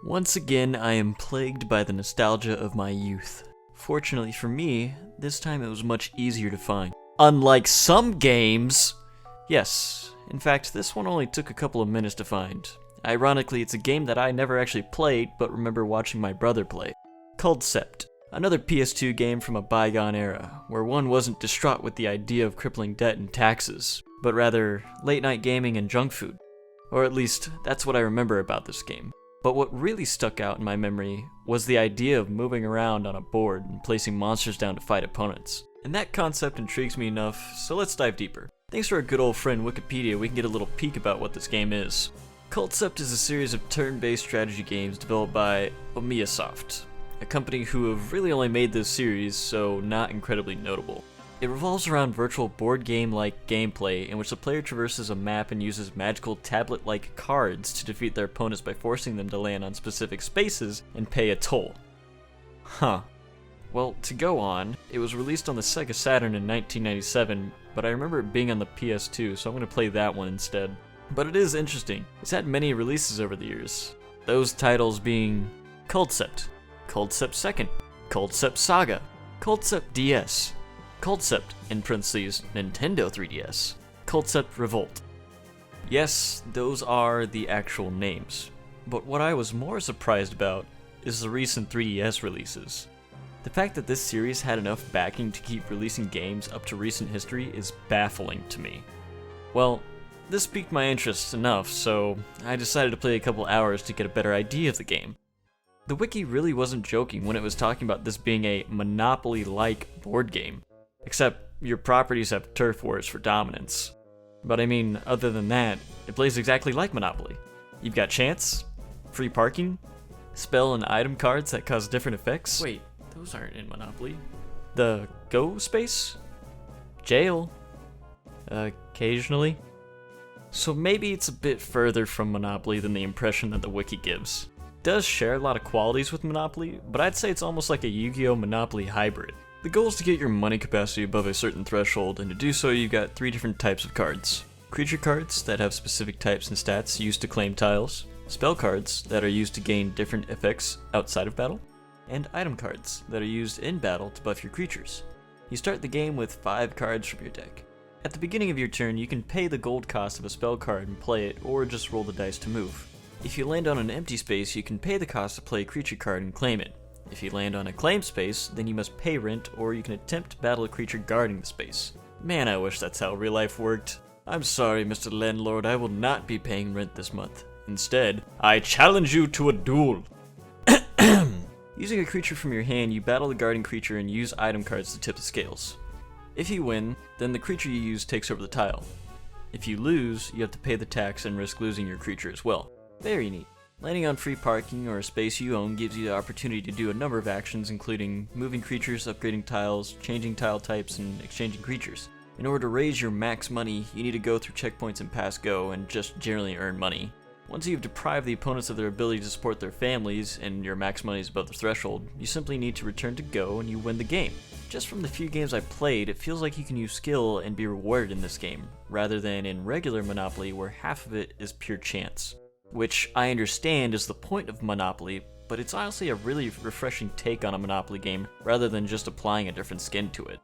Once again, I am plagued by the nostalgia of my youth. Fortunately for me, this time it was much easier to find. Unlike some games! Yes, in fact, this one only took a couple of minutes to find. Ironically, it's a game that I never actually played, but remember watching my brother play. Culdcept, another PS2 game from a bygone era, where one wasn't distraught with the idea of crippling debt and taxes, but rather late-night gaming and junk food. Or at least, that's what I remember about this game. But what really stuck out in my memory was the idea of moving around on a board and placing monsters down to fight opponents. And that concept intrigues me enough, so let's dive deeper. Thanks to our good old friend Wikipedia, we can get a little peek about what this game is. Culdcept is a series of turn-based strategy games developed by Omiyasoft, a company who have really only made this series, so not incredibly notable. It revolves around virtual board game-like gameplay in which the player traverses a map and uses magical tablet-like cards to defeat their opponents by forcing them to land on specific spaces and pay a toll. Huh. Well, to go on, it was released on the Sega Saturn in 1997, but I remember it being on the PS2, so I'm going to play that one instead. But it is interesting. It's had many releases over the years. Those titles being Culdcept, Culdcept Second, Culdcept Saga, Culdcept DS, Culdcept, in parentheses, Nintendo 3DS, Culdcept Revolt. Yes, those are the actual names. But what I was more surprised about is the recent 3DS releases. The fact that this series had enough backing to keep releasing games up to recent history is baffling to me. Well, this piqued my interest enough, so I decided to play a couple hours to get a better idea of the game. The wiki really wasn't joking when it was talking about this being a Monopoly-like board game. Except, your properties have turf wars for dominance. But I mean, other than that, it plays exactly like Monopoly. You've got chance, free parking, spell and item cards that cause different effects. Wait, those aren't in Monopoly. The go space? Jail. Occasionally. So maybe it's a bit further from Monopoly than the impression that the wiki gives. It does share a lot of qualities with Monopoly, but I'd say it's almost like a Yu-Gi-Oh! Monopoly hybrid. The goal is to get your money capacity above a certain threshold, and to do so you've got 3 different types of cards. Creature cards that have specific types and stats used to claim tiles, spell cards that are used to gain different effects outside of battle, and item cards that are used in battle to buff your creatures. You start the game with 5 cards from your deck. At the beginning of your turn, you can pay the gold cost of a spell card and play it, or just roll the dice to move. If you land on an empty space, you can pay the cost to play a creature card and claim it. If you land on a claimed space, then you must pay rent, or you can attempt to battle a creature guarding the space. Man, I wish that's how real life worked. I'm sorry, Mr. Landlord, I will not be paying rent this month. Instead, I challenge you to a duel. Using a creature from your hand, you battle the guarding creature and use item cards to tip the scales. If you win, then the creature you use takes over the tile. If you lose, you have to pay the tax and risk losing your creature as well. Very neat. Landing on free parking or a space you own gives you the opportunity to do a number of actions, including moving creatures, upgrading tiles, changing tile types, and exchanging creatures. In order to raise your max money, you need to go through checkpoints and pass go, and just generally earn money. Once you've deprived the opponents of their ability to support their families, and your max money is above the threshold, you simply need to return to go and you win the game. Just from the few games I played, it feels like you can use skill and be rewarded in this game, rather than in regular Monopoly where half of it is pure chance. Which I understand is the point of Monopoly, but it's honestly a really refreshing take on a Monopoly game rather than just applying a different skin to it.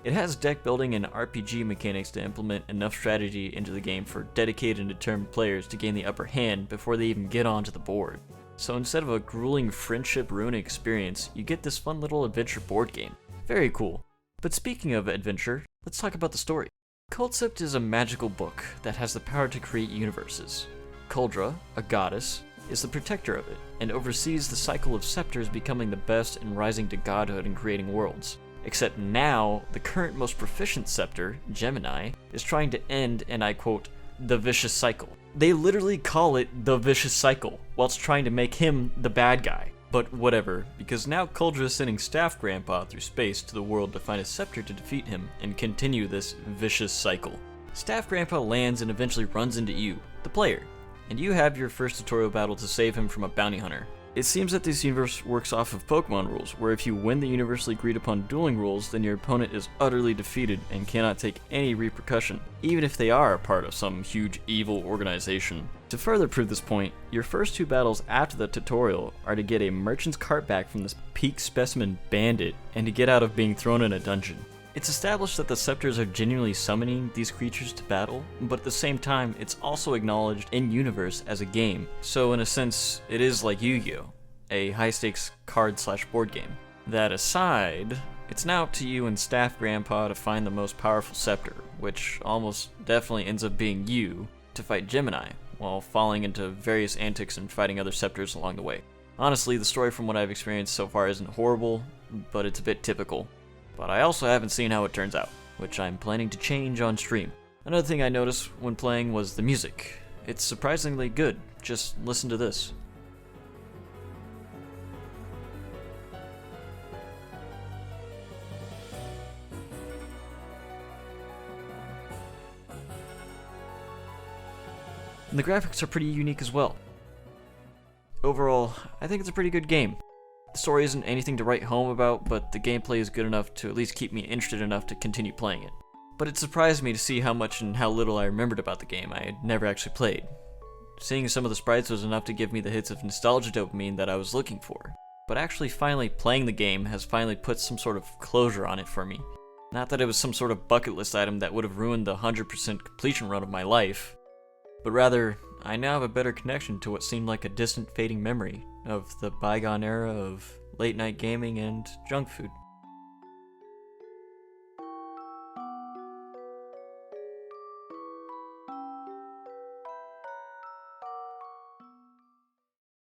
It has deck building and RPG mechanics to implement enough strategy into the game for dedicated and determined players to gain the upper hand before they even get onto the board. So instead of a grueling friendship ruining experience, you get this fun little adventure board game. Very cool. But speaking of adventure, let's talk about the story. Culdcept is a magical book that has the power to create universes. Kuldra, a goddess, is the protector of it, and oversees the cycle of scepters becoming the best and rising to godhood and creating worlds. Except now, the current most proficient scepter, Gemini, is trying to end, and I quote, the vicious cycle. They literally call it the vicious cycle, whilst trying to make him the bad guy. But whatever, because now Kuldra is sending Staff Grandpa through space to the world to find a scepter to defeat him and continue this vicious cycle. Staff Grandpa lands and eventually runs into you, the player, and you have your first tutorial battle to save him from a bounty hunter. It seems that this universe works off of Pokemon rules, where if you win the universally agreed upon dueling rules, then your opponent is utterly defeated and cannot take any repercussion, even if they are a part of some huge evil organization. To further prove this point, your first 2 battles after the tutorial are to get a merchant's cart back from this peak specimen bandit, and to get out of being thrown in a dungeon. It's established that the Scepters are genuinely summoning these creatures to battle, but at the same time, it's also acknowledged in-universe as a game, so in a sense, it is like Yu-Gi-Oh!, a high-stakes card/board game. That aside, it's now up to you and Staff Grandpa to find the most powerful Scepter, which almost definitely ends up being you, to fight Gemini, while falling into various antics and fighting other Scepters along the way. Honestly, the story from what I've experienced so far isn't horrible, but it's a bit typical. But I also haven't seen how it turns out, which I'm planning to change on stream. Another thing I noticed when playing was the music. It's surprisingly good, just listen to this. And the graphics are pretty unique as well. Overall, I think it's a pretty good game. The story isn't anything to write home about, but the gameplay is good enough to at least keep me interested enough to continue playing it. But it surprised me to see how much and how little I remembered about the game I had never actually played. Seeing some of the sprites was enough to give me the hits of nostalgia dopamine that I was looking for, but actually finally playing the game has finally put some sort of closure on it for me. Not that it was some sort of bucket list item that would have ruined the 100% completion run of my life, but rather, I now have a better connection to what seemed like a distant fading memory of the bygone era of late night gaming and junk food.